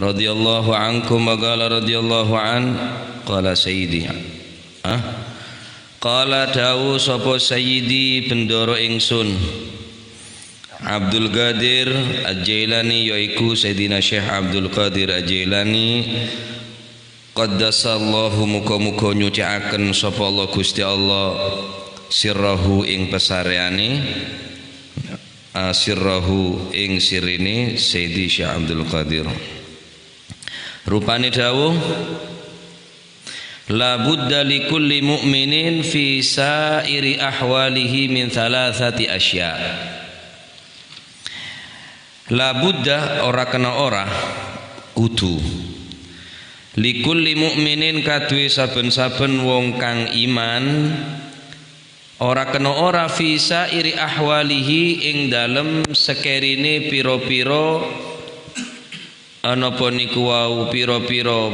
radhiyallahu ankum wa qala radhiyallahu an qala sayyidi qala dawu sapa sayyidi bendoro ingsun Abdul Qadir Al-Jailani yaiku Sayyidina Syekh Abdul Qadir Al-Jailani qaddasallahu muga-muga nyucikaken sapa Allah Gusti Allah sirrahu ing pesareane sirrahu ing sirine Sayyidi Syekh Abdul Qadir rupane dawuh la budda li kulli mu'minin fi sairi ahwalihi min thalathati asya la budda ora kena ora kudu li kulli mu'minin kadue saben-saben wong kang iman ora kena ora fi sairi ahwalihi ing dalem sekerine pira-pira anapa niku wau pira-pira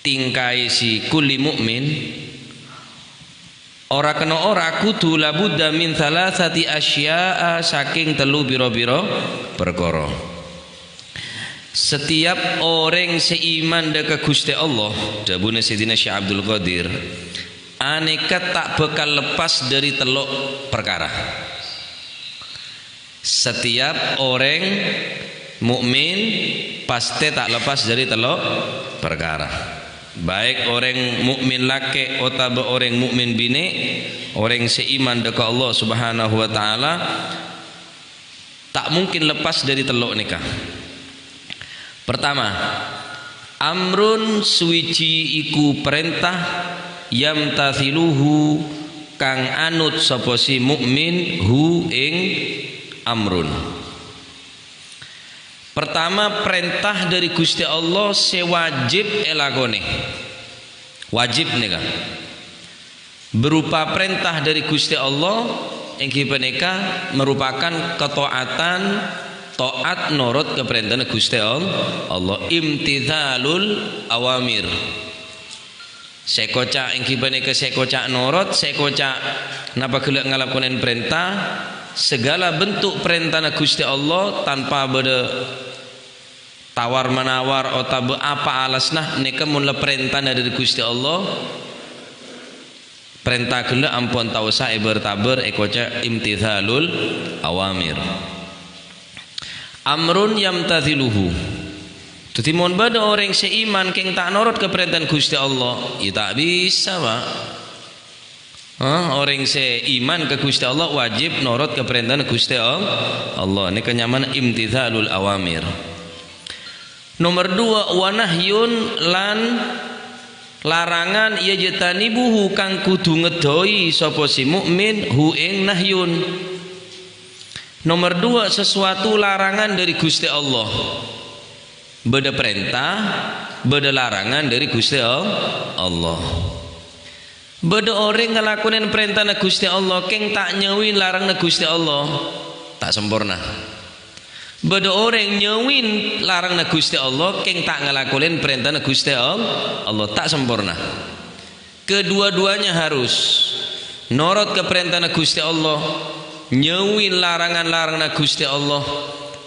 tingkai si kulli mukmin ora kena ora kudu labudda min thalathati asya'a saking telu biro-biro perkara. Setiap orang seiman deka Gusti Allah dawuhne Sayyidina Syekh Abdul Qadir aneka tak bakal lepas dari teluk perkara. Setiap orang mukmin pasti tak lepas dari teluk perkara. Baik orang mukmin laki atau orang mukmin bini, orang seiman dekat Allah Subhanahu wa taala tak mungkin lepas dari teluk nikah. Pertama, amrun suwiji iku perintah yamtathiluhu kang anut sapa si mukmin hu ing amrun. Pertama perintah dari Gusti Allah sewajib elakone wajib nika berupa perintah dari Gusti Allah ingkih punika merupakan ketaatan taat nurut ke perintah Gusti Allah imtithalul awamir sekocak ingkih punika sekocak nurut sekocak napa gelek ngalakonen perintah segala bentuk perintah Gusti Allah tanpa beda tawar menawar atau apa alasnah nika mun perintah dari Gusti Allah perintah gila ampun tau sae bertaber ekoca imtithalul awamir amrun yamtathiluhu dadi mun bada orang seiman keng tak nurut ke perintah Gusti Allah ya tak bisa Pak. Orang seiman ke Gusti Allah wajib nurut ke perintah Gusti Allah ini kenyaman imtithalul awamir. Nomor dua wanahyun lan larangan yajtanibuhu kang kudu ngedoi sapa si mukmin hu ing nahyun. Nomor dua sesuatu larangan dari Gusti Allah beda perintah beda larangan dari Gusti Allah. Beda orang ngelakuin perintah na Gusti Allah keng tak nyawin larang na Gusti Allah tak sempurna. Beda orang nyawin larang na Gusti Allah keng tak ngelakuin perintah na Gusti Allah tak sempurna. Kedua-duanya harus norot ke perintah na Gusti Allah nyawin larangan-larang na Gusti Allah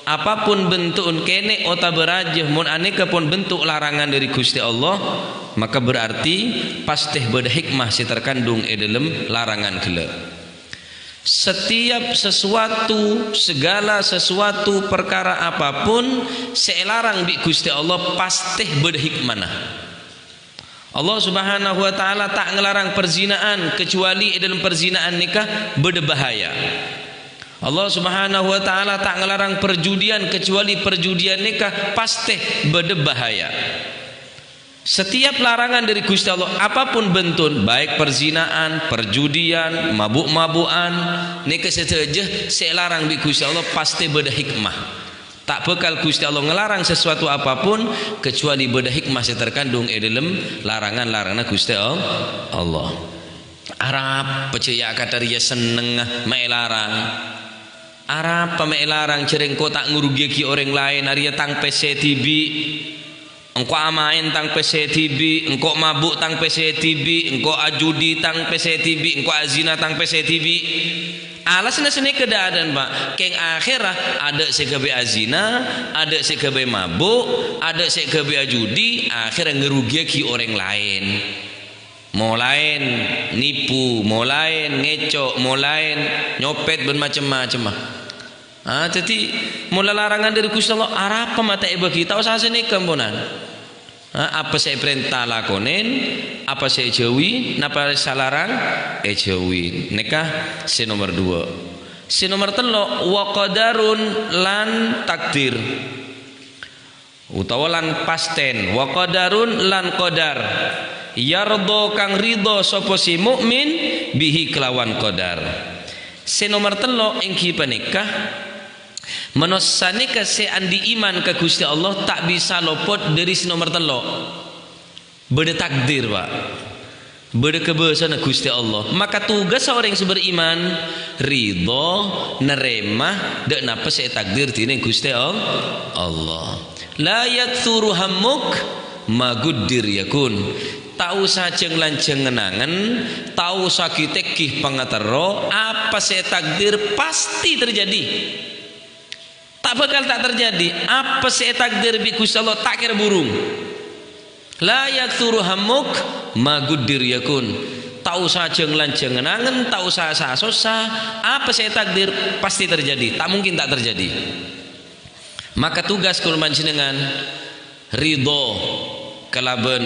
apapun bentuk kene ota berajah mun aneka pun bentuk larangan dari Gusti Allah maka berarti pasti beda hikmah si terkandung dalam larangan gila. Setiap sesuatu segala sesuatu perkara apapun selarang di Gusti Allah pasti beda hikmah. Allah Subhanahu wa taala tak ngelarang perzinaan kecuali dalam perzinaan nikah beda bahaya. Allah Subhanahu wa taala tak ngelarang perjudian kecuali perjudian nikah pasti beda bahaya. Setiap larangan dari Gusti Allah apapun bentuk baik perzinaan, perjudian, mabuk-mabukan nikah setelah selarang di Gusti Allah pasti beda hikmah. Tak bekal Gusti Allah ngelarang sesuatu apapun kecuali beda hikmah yang terkandung dalam larangan-larangan Gusti Allah. Arab percaya kata dia seneng melarang. Arab pemelarang cereng kau tak ngurugi orang lain hari tang PCTV engkau amain tang PCTV engkau mabuk tang PCTV engkau ajudi tang PCTV engkau azina tang PCTV Alasnya sini keadaan Pak, keng akhirah ada sekabe azina, ada sekabe mabuk, ada sekabe judi, akhirnya ngerugi ki orang lain. Mau lain nipu, mau lain ngecok, mau lain nyopet bermacam-macam. Jadi mula larangan dari Gusti Allah arapa mata ibu kita usah sini kembonan. Apa saya perintah lakonin, apa saya jauhi, napa saya larang jauhi. Nikah si nomor 2. Si nomor 3 wa qadarun lan takdir utawa lan pasten. Wa qadarun lan qadar yardo kang ridho sapa si mukmin bihi kelawan qadar. Si nomor 3 ing kipa nikah menosane ke se andi iman ke Gusti Allah tak bisa lopot dari si nomor 3 beda takdir Pak, beda kebesaran Gusti Allah. Maka tugas seorang yang beriman ridho nerema dek napa se takdir tine Gusti Allah. La yaktsuru hammuk maguddir yakun. Tahu sajeng lanceng ngenangan, tahu sakit kih pangatero, apa se takdir pasti terjadi. Tak bakal tak terjadi. Apa sih takdir bi Gusti Allah tak kira burung. La yaktsuru hammuk maguddir yakun. Tahu saja ngelanceng ngenangan, tahu saja susah, apa sih takdir pasti terjadi. Tak mungkin tak terjadi. Maka tugas kul panjenengan ridho kalaban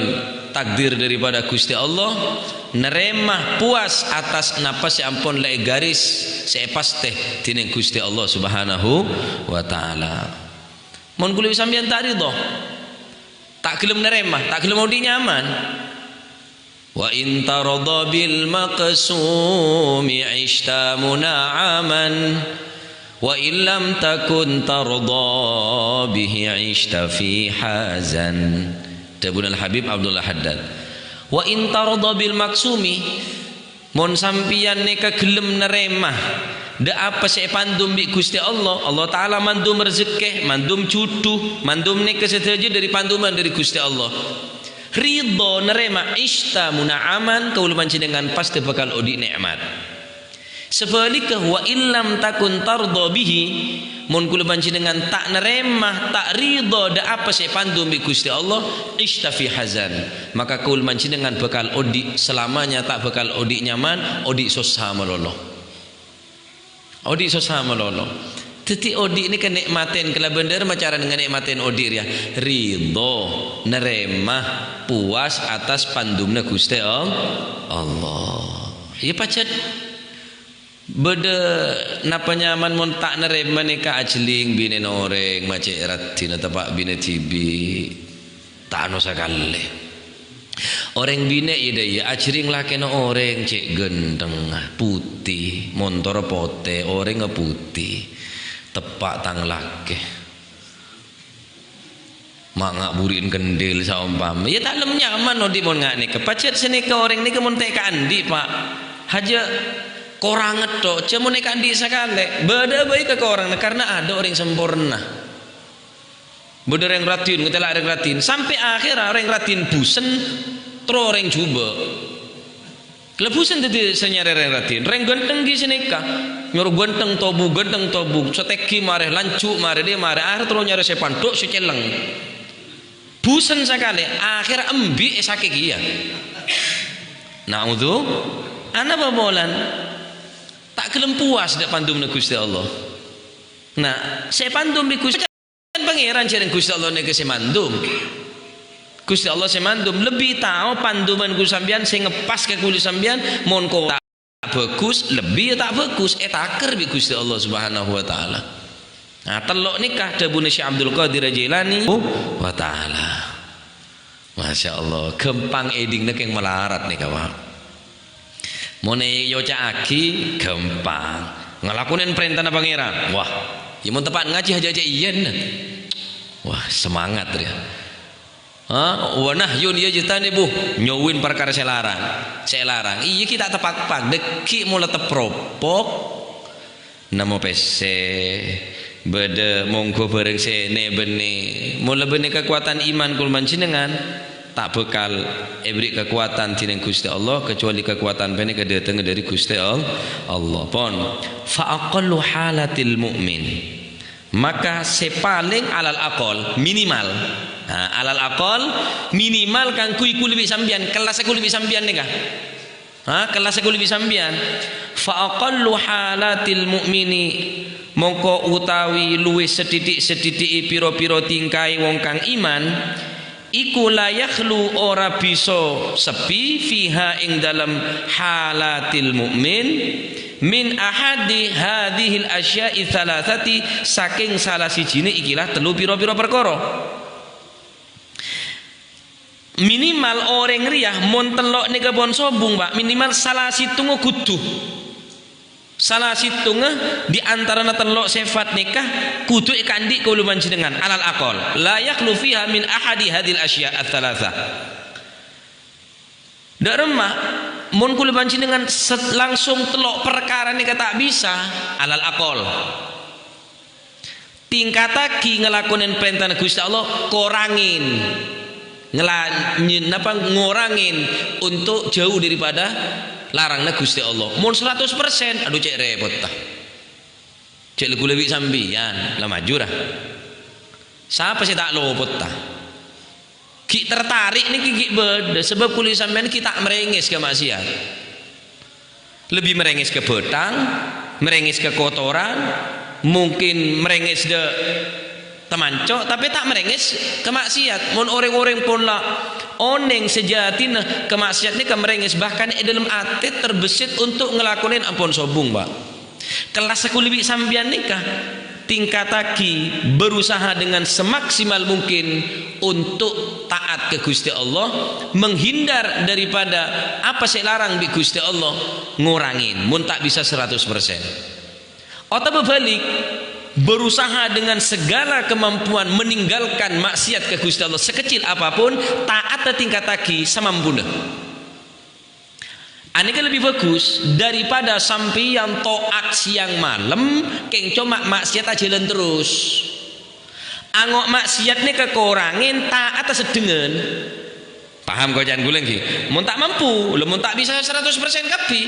takdir daripada Gusti Allah, neremah puas atas napas ya ampun lek garis saya pasti tining Gusti Allah Subhanahu wa taala. Mun kula sampeyan tak ridho, tak gelem neremah, tak gelem odi nyaman. Wa in tarada bil maqsumi ishta muna'aman wa illam takun tarda bihi ishta fi hazan. Dabunal Habib Abdullah Haddad. Wa in tarda bil maksumi mon sampian neka gelem neremah da apa saya pandum bi Gusti Allah, Allah taala mandum rezeki, mandum cudu, mandum neka setuju dari panduman dari Gusti Allah. Ridho nerema ishta muna'aman kaul panjenengan pasti bakal odi nikmat. Sebaliknya wa illam takun tarda bihi mun kula panjenengan tak neremah tak ridho da apa saya pandum bi Gusti Allah ishtafi hazan, maka kula panjenengan bakal odi selamanya tak bakal odi nyaman, odi susah melolo, odi susah melolo. Teti odi ini kenikmatin kala bener macara dengan nikmatin odi ya ridho neremah puas atas pandumna Gusti Allah. Ya pacet beda napa nyaman mun tak nerema nikah ajling bine noreng macet ratina tapak bine tibi tak anu sakale orang bine ida ya ajling laki no orang cek gendeng putih montor pote orang putih tepak tang laki mak ngak burin kendil saumpam ya tak lem nyaman no di mon ngak nikah pacet senika orang nikah mun tek kandi Pak haja korang ngetok cuma nek andi sakale beda baik ke orang karena ada orang sempurna beda orang ratin ngetela orang ratin sampai akhir orang ratin busen tro orang coba lebusan tadi senyare orang ratin orang ganteng di senika nyuruh ganteng tobu seteki mare lancu mare dia mare akhir tro nyare sepantuk seceleng busen sakale akhir embi sakit iya naudzu ana babolan tak kelem puas dak pandum Gusti Allah. Nah, saya pandum di Gusti pangeran jarang Gusti Allah nek semandum. Gusti Allah semandum lebih tahu panduman Gusti sampean sing ngepas ke kulit sampean mon ko tak bagus, lebih tak bagus taker bi Gusti Allah Subhanahu wa taala. Nah, telok nikah dabune Syekh Abdul Qadir Jailani wa taala. Masya Allah, gempang eding nek yang melarat nih kawan. Mone yo caaki gampang ngelakuin perintah pangeran wah ya mau tepat ngaji aja iyan wah semangat ya wa nahyun ya jitani bu nyowin perkara saya larang iya kita tepak deki mulai tepropok namo pese beda monggo bareng sene bene mulai bene kekuatan iman kul manjenengan tak bekal ebri kekuatan tining Gusti Allah kecuali kekuatan bene kedatang dari Gusti Allah. Pon fa aqallu halatil mu'min, maka sepaling alal aqal minimal, alal aqal minimal kang kui lebih sambian kelas aku lebih sambian nih kah, kelas aku lebih sambian. Fa aqallu halatil mu'mini, mongko utawi luwih sedidik piro-piro tingkai wong kang iman iku la yakhlu ora bisa sepi fiha ing dalam halatil mukmin min ahadi hadhil asya'i thalathati, saking salah sijine ikilah telu pira-pira perkara. Minimal orang riyah mon telok nika bon sobung Pak, minimal salah situnga kudu, salah situnga di antara telok sifat nikah kudu ikandi kuluman jenengan alal aqal la yakhlu fiha min ahadi hadhil asya' ats-tsalatsa. Dak remah mun kuluman jenengan langsung telok perkara nika tak bisa alal aqal. Tingkataki ngelakonin perintah Gusti Allah, korangin ngurangin untuk jauh daripada larangnya Gusti Allah. Mun 100% aduh cek repot tah. Cek lebih sambian lah maju dah. Siapa sih tak luput tah? Ki tertarik nih ki beda sebab kulit sambian kita merengis ke maksiat. Lebih merengis ke betang, merengis ke kotoran, mungkin merengis de temanco tapi tak merengis ke maksiat. Mun orang-orang pun lah oneng sejatina ke maksiat ni ke merengis, bahkan dalam ati terbesit untuk ngelakuin ampun sobung Pak. Kelas aku lebih sambian nikah tingkataki berusaha dengan semaksimal mungkin untuk taat ke Gusti Allah, menghindar daripada apa sih larang di Gusti Allah, ngurangin mun tak bisa 100%. Atau berbalik, berusaha dengan segala kemampuan meninggalkan maksiat ke Gusti Allah sekecil apapun, taat tingkataki samampuna. Aneka lebih bagus daripada sampai yang toat siang malam keng cuma maksiat aja jalan terus. Angok maksiat ni kekurangin taat sedengan. Paham kau jangan guling ki? Mun tak mampu, mun tak bisa 100% kapi.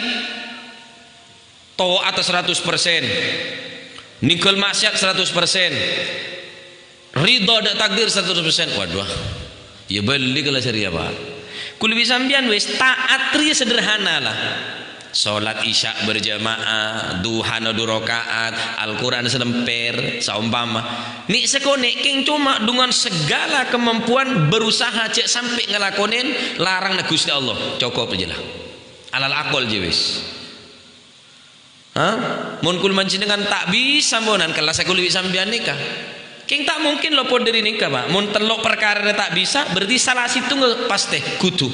Toat 100%, ninggal maksiat 100%, ridho dak takdir 100%. Waduh, ya beli kalau syariah Pak. Kul bisa sambian wis taat ri sederhana lah. Salat isya berjamaah, duha 2 rakaat, Al-Qur'an selemper saumpama. Nik sekone king cuma dengan segala kemampuan berusaha cek sampai ngelakonin larang na Gusti Allah. Cukup aja lah. Alal aqal je wis. Mun kul manjenengan tak bisa monan kelas aku lebih sambian nikah. King tak mungkin lopot dari nikah Pak. Mun telok perkara tak bisa berarti salah situ pasti kudu.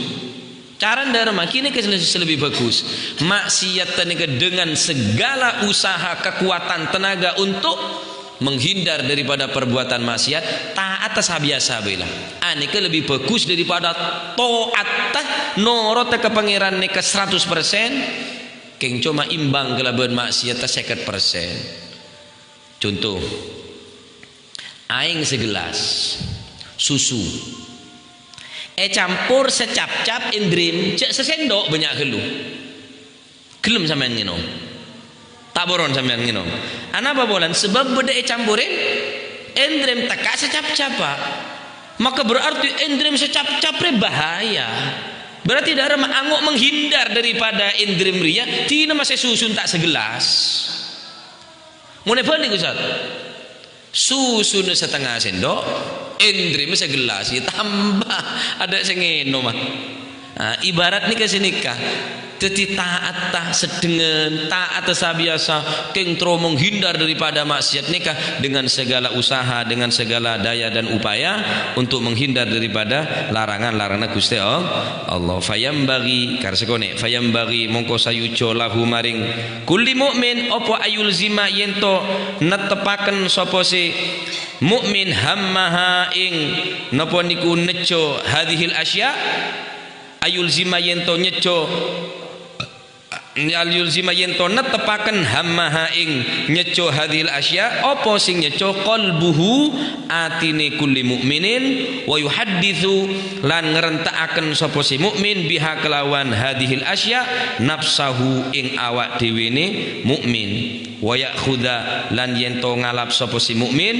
Cara ndarma kini lebih bagus. Maksiat nikah dengan segala usaha kekuatan tenaga untuk menghindar daripada perbuatan maksiat, taat biasa bila. Anika lebih bagus daripada taat norot ke pangeran nikah 100%. King cuma imbang kelaban maksiat 50%. Contoh, aing segelas susu campur secap-cap indrim cek sesendok banyak gelu gelem sampean nginum tak boron sampean nginum anapa bolan sebab beda campurin indrim teka secap-cap Pak, maka berarti indrim secap-cap bahaya. Berarti darah angok menghindar daripada indrim ria tina masih susun tak segelas mau balik Ustaz, susu setengah sendok, indrim segelas, ya tambah ada sengeno mah. Ibarat nikah senikah, jadi taat tak sedengan, taat sabiasa, kengtro menghindar daripada maksiat nikah dengan segala usaha, dengan segala daya dan upaya untuk menghindar daripada larangan-larangan Gusti Allah. Fayam bagi karsekone, fayam bagi mongko sayuco lahu maring kulli mukmin opo ayul zima yento netepaken sapa si mukmin hammaha ing napa niku nejo hadhil asya ayul zima yento nyejo al yulzima yen to netepaken hammaha ing nyeco hadhil asya apa sing nyeco qalbuhu atine kulli mukminin wa yuhadditsu lan ngrentakaken sapa si mukmin biha kelawan hadhil asya nafsahu ing awak dhewene mukmin wa yakhudha lan yen to ngalap sapa si mukmin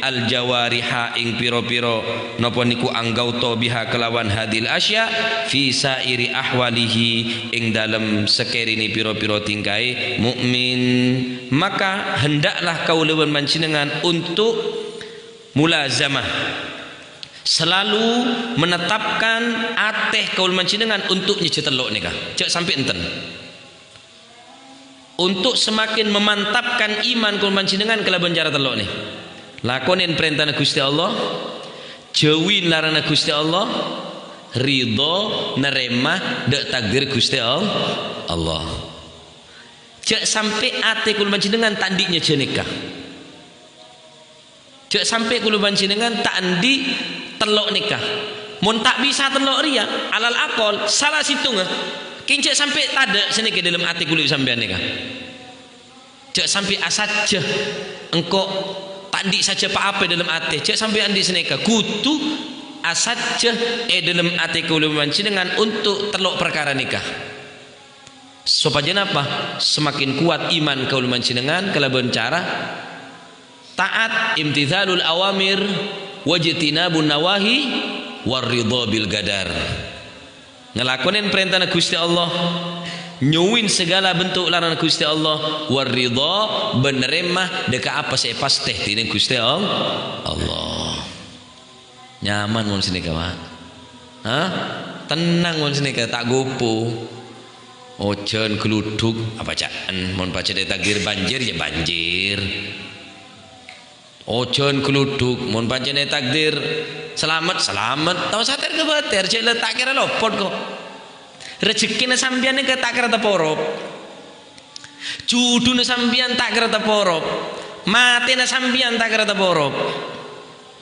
al jawariha ing pira-pira napa niku anggauta biha kelawan hadhil asya fi sairi ahwalihi ing dalem sekerine piro-piro tingkai mukmin, maka hendaklah kau lawan panjenengan untuk mulazamah, selalu menetapkan ateh kau panjenengan untuk nyece telok nikah, cek sampai enten, untuk semakin memantapkan iman kau panjenengan kelaban cara telok nih, lakonin perintah Gusti Allah, jauhin larangan Gusti Allah, ridho neremah dek takdir Gusti Allah. Cek sampai ate kul panjenengan tandiknya jenikah. Cek sampai kul panjenengan tandi telok nikah. Mun tak bisa telok ria alal akol salah situng kincek sampai tada senike dalam ate kul sampean nikah. Cek sampai asaja engkau tandi saja apa dalam ate. Cek sampai andi seneka kutu asaja dalam ate kul panjenengan untuk telok perkara nikah. Supaya apa? Semakin kuat iman kaul panjenengan kalaban cara taat imtithalul awamir wajtinabun nawahi waridha bil gadar. Ngelakonin perintah Gusti Allah, nyuwin segala bentuk larangan Gusti Allah, waridha beneremah deka apa saya pasti tine Gusti Allah. Nyaman mun sini kawan. Hah? Tenang mun sini tak gopo. Ojen geluduk apa caan mon baca dari takdir banjir ya banjir, ojen geluduk mon baca dari takdir selamat tahu sater ke bater cek tak kira lopot kok rezeki na sambian ke tak kira taporop judu na sambian tak kira taporop mati na sambian tak kira taporop.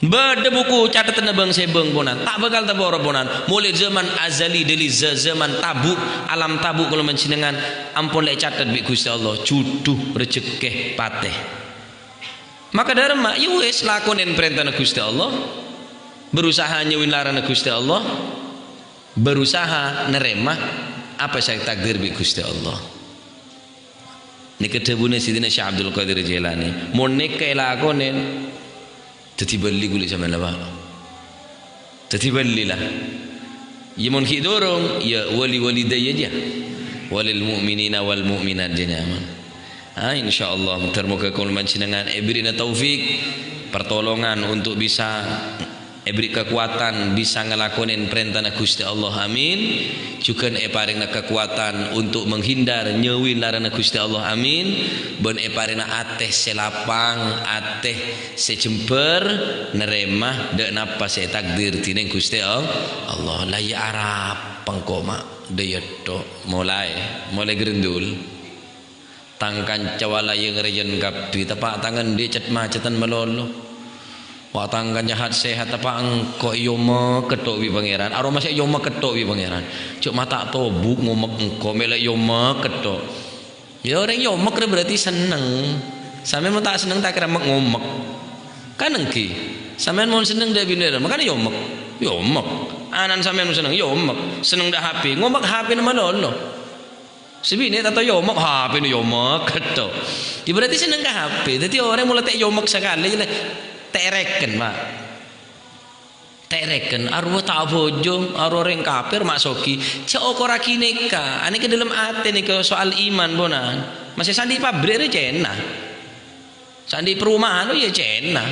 Bade buku catatan abang sebeng bonan tak bakal taboro bonan mulai zaman azali dari zaman tabuk alam tabuk kalau mencinengan ampun lek catat bi Gusti Allah juduh rezeki pateh maka dharma ya wis lakonin perintah Gusti Allah berusaha nyuwin larangan Gusti Allah berusaha neremah apa saya takdir bi Gusti Allah ni kedebune sidina Syekh Abdul Qadir Jailani mun nek lakonin tadi beli kulit sama lapa tadi beli lah ya mun ki dorong ya wali daya aja walil mu'minina wal mu'minat jenyaman insyaallah termoga kul panjenengan ibirina taufik pertolongan untuk bisa beri kekuatan bisa ngelakonin perintah Gusti Allah amin juga paringna kekuatan untuk menghindar nyewin larangan Gusti Allah amin ben paringna ateh selapang ateh sejember neremah dek napa se takdir tining Gusti Allah la ya arab pengkoma daya tok mulai gerendul tangkan cawala yang rejen kapi tapak tangan dia cet macetan melolo watang kan jahat sehat apa engkau yoma ketok wi pangeran aroma saya yoma ketok wi pangeran cuk mata tobuk ngomek engkau melek yoma ketok ya orang yoma kira berarti seneng sampean mau tak seneng tak kira ngomek kan engki sampean mau seneng dak binera makanya yomek anan sampean mau seneng yomek seneng dak HP ngomek HP nama lolo sebine tato yomek HP nu yomek ketok ya berarti seneng ke HP jadi orang mulai tek yomek sekali tereken mak tereken arwah tak bojong arwah orang kafir maksoki cok ora kineka ane ke dalam ate nih ke soal iman bonan masih sandi pabrik itu cena sandi perumahan itu ya cena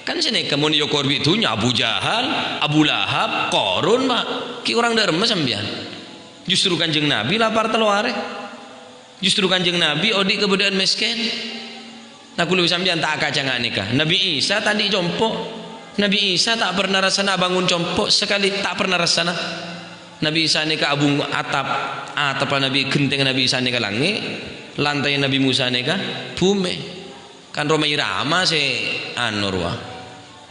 kan sini kemun yo korbi itunya Abu Jahal Abu Lahab Korun mak ki orang derma sambian justru kanjeng Nabi lapar teluare justru kanjeng Nabi odi kebudayaan miskin. Nah kulo sampeyan tak kacangan nikah. Nabi Isa tadi jompo. Nabi Isa tak pernah rasana bangun jompo sekali tak pernah rasana. Nabi Isa nikah abung atap Nabi genteng Nabi Isa nikah langit, lantai Nabi Musa nikah bumi. Kan Roma Irama se anurwa.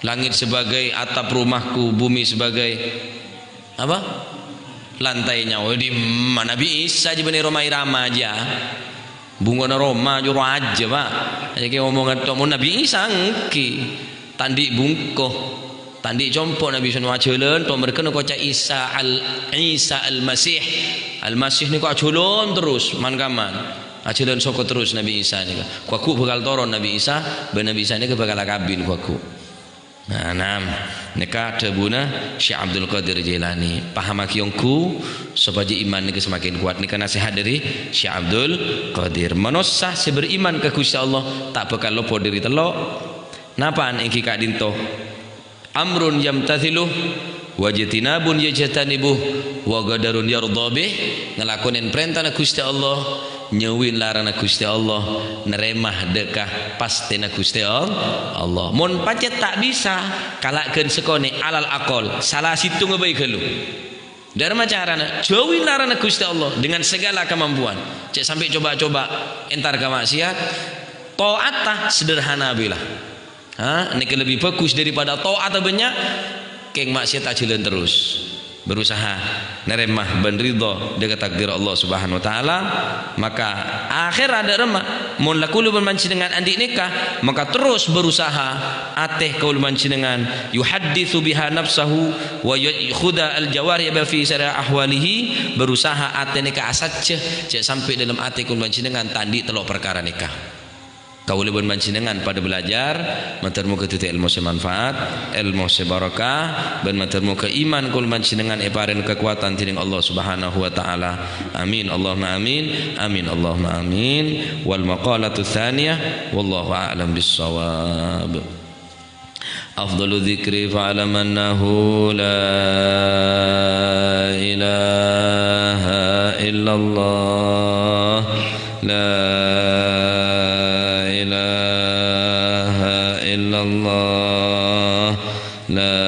Langit sebagai atap rumahku, bumi sebagai apa? lantainya di mana Nabi Isa aja bener Roma Irama aja bunga na Roma juru aja pak jadi omongan tomu Nabi Isa engki tandi bungko tandi compok Nabi Isa wajulan to mereka nak cak Isa al Masih ni kau aculon terus man kaman aculon soko terus Nabi Isa ni kuaku bakal toron Nabi Isa ben Nabi Isa ni bakal kabin kuaku. Nah, neka tebuna Syekh Abdul Qadir Jailani paham akiongku supaya iman ni semakin kuat. Ni nasihat dari Syekh Abdul Qadir. Manusia seberiman ke Gusti Allah tak bakal lopo diri telok. Napaan engki kak dinto? Amrun yamtathiluh wajatinabun yajtanibuh wa gadarun yardha bih ngelakonin perintah Gusti Allah nyewin larana Gusti Allah neremah dekah pasti na Gusti Allah mun pacet tak bisa kalahkeun sekone alal aqol salah situ ngebaik helu dharma carana jauhin larana Gusti Allah dengan segala kemampuan cek sampai coba-coba entar ka maksiat taat tah sederhana bilah ini lebih bagus daripada taat banyak keng maksiat ajilan terus berusaha neremah ben ridho dengan takdir Allah Subhanahu wa taala maka akhir ada remah mun lakulu bermanci dengan andi nikah maka terus berusaha ateh kaul manci dengan yuhadditsu biha nafsahu wa yakhuda al jawari fi sara ahwalihi berusaha ateh nikah asatce cek sampai dalam ateh kaul manci dengan tandi telok perkara nikah kau lebih mancinengan pada belajar matermu ke titik ilmu semanfaat ilmu sebarakah dan matermu ke iman kul mancinengan eparen kekuatan tining Allah Subhanahu wa taala amin Allahumma amin amin Allahumma amin wal maqalatu tsaniyah wallahu a'lam bissawab afdalu dzikri fa'lam annahu la ilaha illallah la Allah la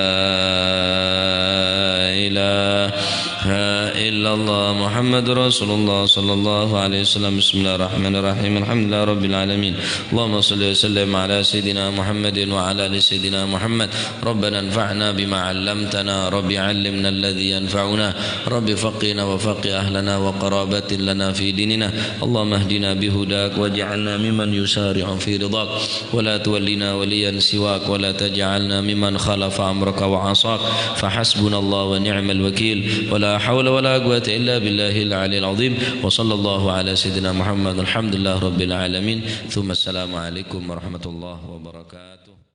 ilaha illallah Muhammadur Rasulullah sallallahu alaihi wasallam bismillahirrahmanirrahim alhamdulillah rabbil alamin Allahumma shalli wa sallim ala sayidina Muhammadin wa ala ali sayidina Muhammad rabbana anfa'na bima 'allamtana rabbi 'allimna alladhi yanfa'una rabbi faqina wa faqih ahlana wa qarabatin lana fi dinina Allahumma ihdina bihudak waj'alna mimman yusari'u fi ridak wa la tuwallina waliyan siwak wa la taj'alna mimman khalafa amraka wa 'asak fa hasbunallahu wa ni'mal wakeel wa la hawla wa la quwwata illa billahil 'aliyyil 'azim wa sallallahu ala sayidina Muhammad alhamdulillah rabbil alamin thumma assalamu alaikum warahmatullahi wabarakatuh.